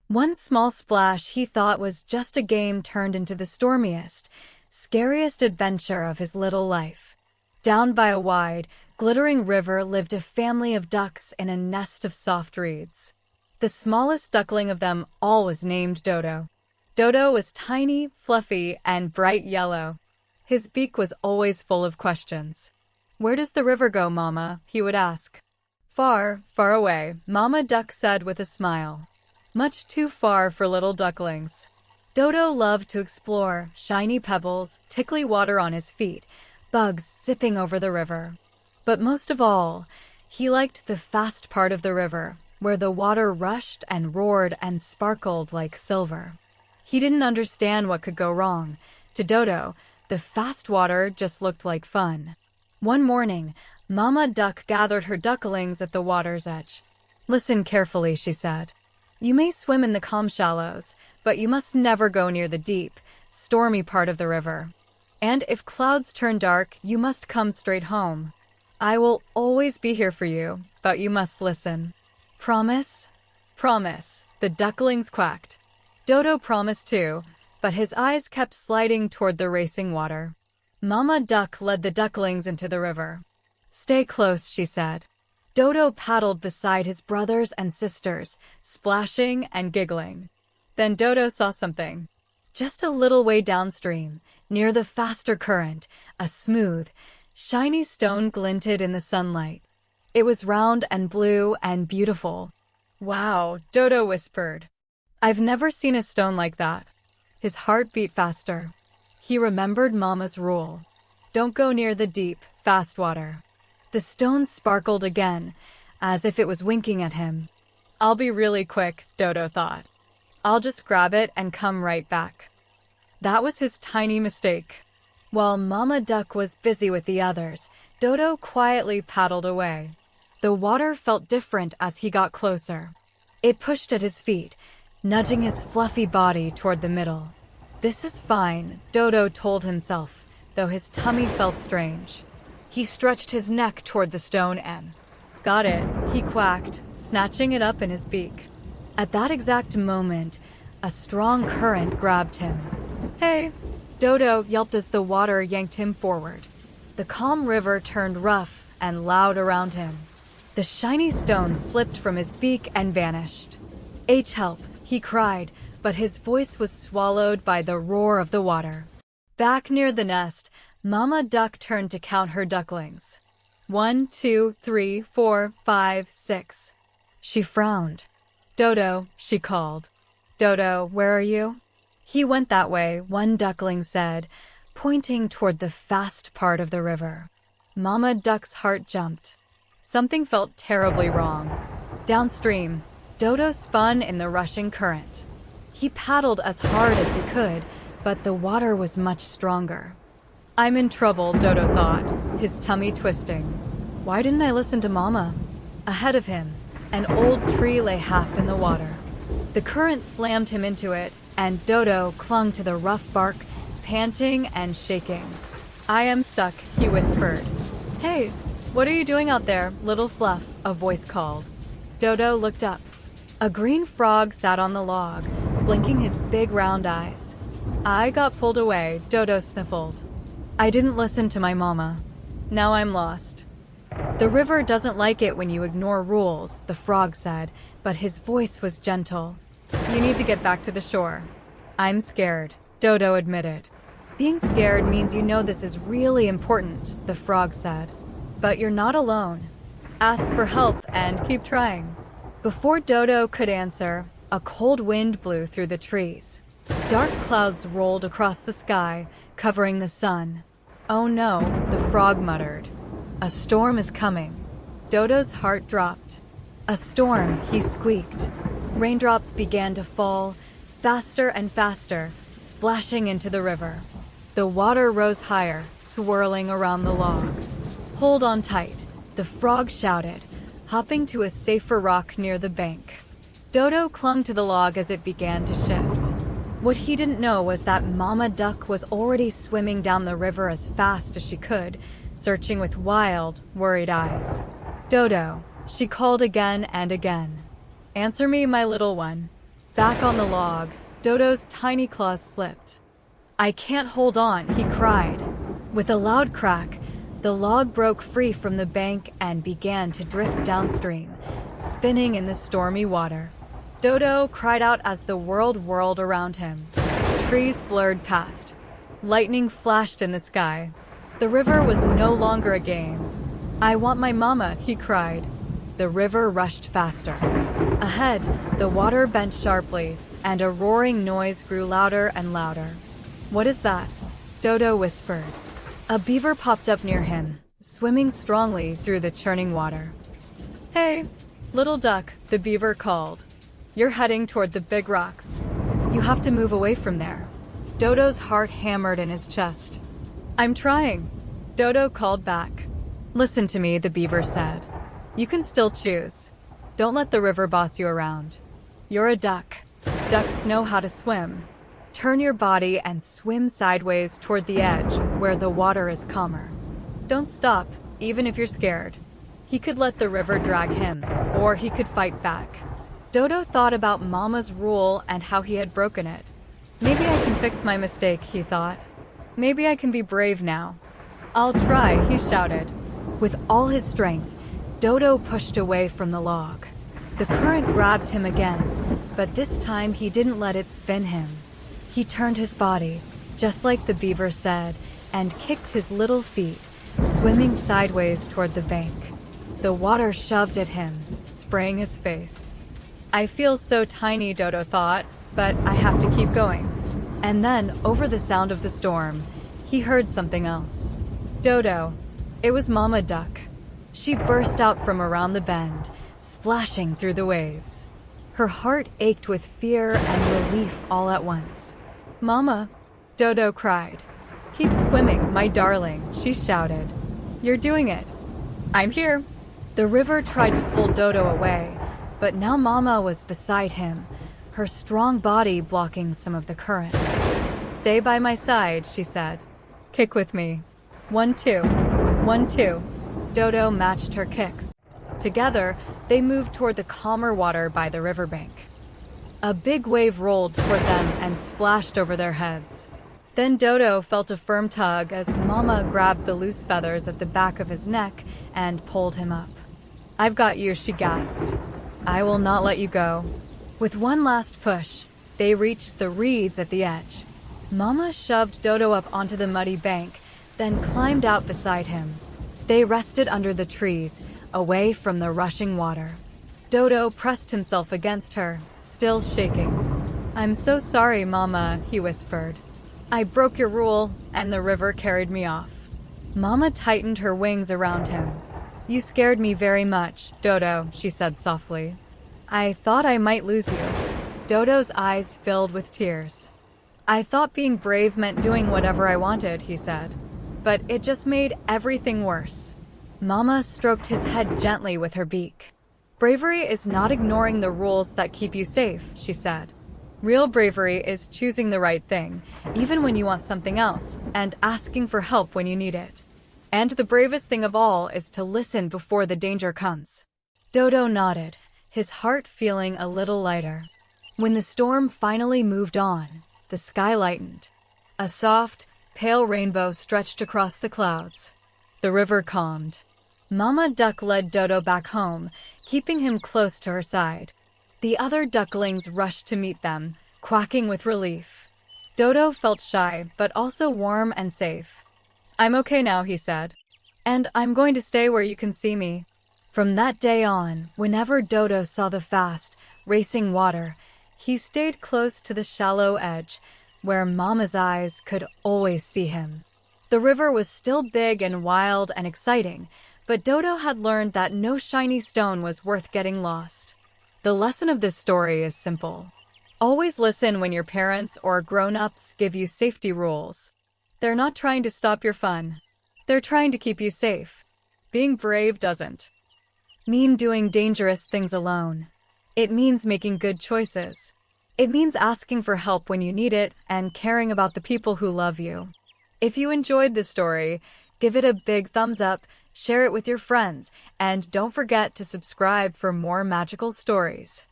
One small splash he thought was just a game turned into the stormiest, scariest adventure of his little life. Down by a wide, glittering river lived a family of ducks in a nest of soft reeds. The smallest duckling of them all was named Dodo. Dodo was tiny, fluffy, and bright yellow. His beak was always full of questions. "Where does the river go, Mama?" he would ask. "Far, far away," Mama Duck said with a smile. Much too far for little ducklings. Dodo loved to explore shiny pebbles, tickly water on his feet, bugs zipping over the river. But most of all, he liked the fast part of the river, where the water rushed and roared and sparkled like silver. He didn't understand what could go wrong. To Dodo, the fast water just looked like fun. One morning, Mama Duck gathered her ducklings at the water's edge. "Listen carefully," she said. "You may swim in the calm shallows, but you must never go near the deep, stormy part of the river. And if clouds turn dark, you must come straight home. I will always be here for you, but you must listen." "Promise?" "Promise," the ducklings quacked. Dodo promised too, but his eyes kept sliding toward the racing water. Mama Duck led the ducklings into the river. "Stay close," she said. Dodo paddled beside his brothers and sisters, splashing and giggling. Then Dodo saw something. Just a little way downstream, near the faster current, a smooth, shiny stone glinted in the sunlight. It was round and blue and beautiful. "Wow," Dodo whispered. "I've never seen a stone like that." His heart beat faster. He remembered Mama's rule. Don't go near the deep, fast water. The stone sparkled again, as if it was winking at him. "I'll be really quick," Dodo thought. "I'll just grab it and come right back." That was his tiny mistake. While Mama Duck was busy with the others, Dodo quietly paddled away. The water felt different as he got closer. It pushed at his feet, nudging his fluffy body toward the middle. "This is fine," Dodo told himself, though his tummy felt strange. He stretched his neck toward the stone and "Got it," he quacked, snatching it up in his beak. At that exact moment, a strong current grabbed him. "Hey!" Dodo yelped as the water yanked him forward. The calm river turned rough and loud around him. The shiny stone slipped from his beak and vanished. "H help," he cried, but his voice was swallowed by the roar of the water. Back near the nest, Mama Duck turned to count her ducklings. 1, 2, 3, 4, 5, 6. She frowned. "Dodo," she called. "Dodo, where are you?" "He went that way," one duckling said, pointing toward the fast part of the river. Mama Duck's heart jumped. Something felt terribly wrong. Downstream, Dodo spun in the rushing current. He paddled as hard as he could, but the water was much stronger. "I'm in trouble," Dodo thought, his tummy twisting. Why didn't I listen to Mama? Ahead of him, an old tree lay half in the water. The current slammed him into it, and Dodo clung to the rough bark, panting and shaking. "I am stuck," he whispered. "Hey, what are you doing out there, little Fluff?" a voice called. Dodo looked up. A green frog sat on the log, blinking his big round eyes. "I got pulled away," Dodo sniffled. "I didn't listen to my mama. Now I'm lost." "The river doesn't like it when you ignore rules," the frog said, but his voice was gentle. "You need to get back to the shore." "I'm scared," Dodo admitted. "Being scared means you know this is really important," the frog said. "But you're not alone. Ask for help and keep trying." Before Dodo could answer, a cold wind blew through the trees. Dark clouds rolled across the sky, covering the sun. "Oh no," the frog muttered. "A storm is coming." Dodo's heart dropped. "A storm," he squeaked. Raindrops began to fall, faster and faster, splashing into the river. The water rose higher, swirling around the log. "Hold on tight," the frog shouted, hopping to a safer rock near the bank. Dodo clung to the log as it began to shift. What he didn't know was that Mama Duck was already swimming down the river as fast as she could, searching with wild, worried eyes. "Dodo," she called again and again. "Answer me, my little one." Back on the log, Dodo's tiny claws slipped. "I can't hold on," he cried. With a loud crack, the log broke free from the bank and began to drift downstream, spinning in the stormy water. Dodo cried out as the world whirled around him. Trees blurred past. Lightning flashed in the sky. The river was no longer a game. "I want my mama," he cried. The river rushed faster. Ahead, the water bent sharply, and a roaring noise grew louder and louder. "What is that?" Dodo whispered. A beaver popped up near him, swimming strongly through the churning water. "Hey, little duck," the beaver called. "You're heading toward the big rocks. You have to move away from there." Dodo's heart hammered in his chest. "I'm trying," Dodo called back. "Listen to me," the beaver said. "You can still choose. Don't let the river boss you around. You're a duck. Ducks know how to swim. Turn your body and swim sideways toward the edge where the water is calmer. Don't stop, even if you're scared." He could let the river drag him, or he could fight back. Dodo thought about Mama's rule and how he had broken it. "Maybe I can fix my mistake," he thought. "Maybe I can be brave now." "I'll try," he shouted. With all his strength, Dodo pushed away from the log. The current grabbed him again, but this time he didn't let it spin him. He turned his body, just like the beaver said, and kicked his little feet, swimming sideways toward the bank. The water shoved at him, spraying his face. "I feel so tiny," Dodo thought, "but I have to keep going." And then, over the sound of the storm, he heard something else. "Dodo." It was Mama Duck. She burst out from around the bend, splashing through the waves. Her heart ached with fear and relief all at once. "Mama," Dodo cried. "Keep swimming, my darling," she shouted. "You're doing it." "I'm here." The river tried to pull Dodo away, but now Mama was beside him, her strong body blocking some of the current. "Stay by my side," she said. "Kick with me. 1, 2. 1, 2. Dodo matched her kicks. Together, they moved toward the calmer water by the riverbank. A big wave rolled toward them and splashed over their heads. Then Dodo felt a firm tug as Mama grabbed the loose feathers at the back of his neck and pulled him up. "I've got you," she gasped. "I will not let you go." With one last push, they reached the reeds at the edge. Mama shoved Dodo up onto the muddy bank, then climbed out beside him. They rested under the trees, away from the rushing water. Dodo pressed himself against her, still shaking. "I'm so sorry, Mama," he whispered. "I broke your rule, and the river carried me off." Mama tightened her wings around him. "You scared me very much, Dodo," she said softly. "I thought I might lose you." Dodo's eyes filled with tears. "I thought being brave meant doing whatever I wanted," he said. "But it just made everything worse." Mama stroked his head gently with her beak. "Bravery is not ignoring the rules that keep you safe," she said. "Real bravery is choosing the right thing, even when you want something else, and asking for help when you need it. And the bravest thing of all is to listen before the danger comes." Dodo nodded, his heart feeling a little lighter. When the storm finally moved on, the sky lightened. A soft, pale rainbow stretched across the clouds. The river calmed. Mama Duck led Dodo back home, keeping him close to her side. The other ducklings rushed to meet them, quacking with relief. Dodo felt shy, but also warm and safe. "I'm okay now," he said. "And I'm going to stay where you can see me." From that day on, whenever Dodo saw the fast, racing water, he stayed close to the shallow edge, where Mama's eyes could always see him. The river was still big and wild and exciting, but Dodo had learned that no shiny stone was worth getting lost. The lesson of this story is simple. Always listen when your parents or grown-ups give you safety rules. They're not trying to stop your fun. They're trying to keep you safe. Being brave doesn't mean doing dangerous things alone. It means making good choices. It means asking for help when you need it and caring about the people who love you. If you enjoyed this story, give it a big thumbs up, share it with your friends, and don't forget to subscribe for more magical stories.